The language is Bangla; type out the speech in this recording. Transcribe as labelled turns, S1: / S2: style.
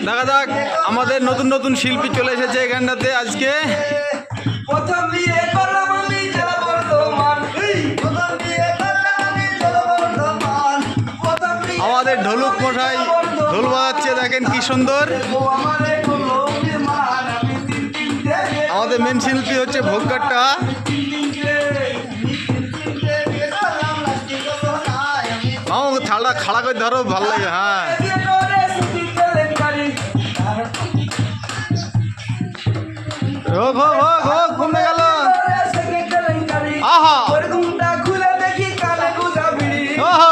S1: দেখা যাক আমাদের নতুন নতুন শিল্পী চলে এসেছে এখানটাতে আজকে। আমাদের ঢোলক মশাই ঢোল বাজাচ্ছে, দেখেন কি সুন্দর। আমাদের মেন শিল্পী হচ্ছে ভোগকাট্টা। আমাকে থালা খাড়া করে ধরো, ভালো লাগে। হ্যাঁ হোক হোক হোক হোক, কমে গেল। আহা ওহো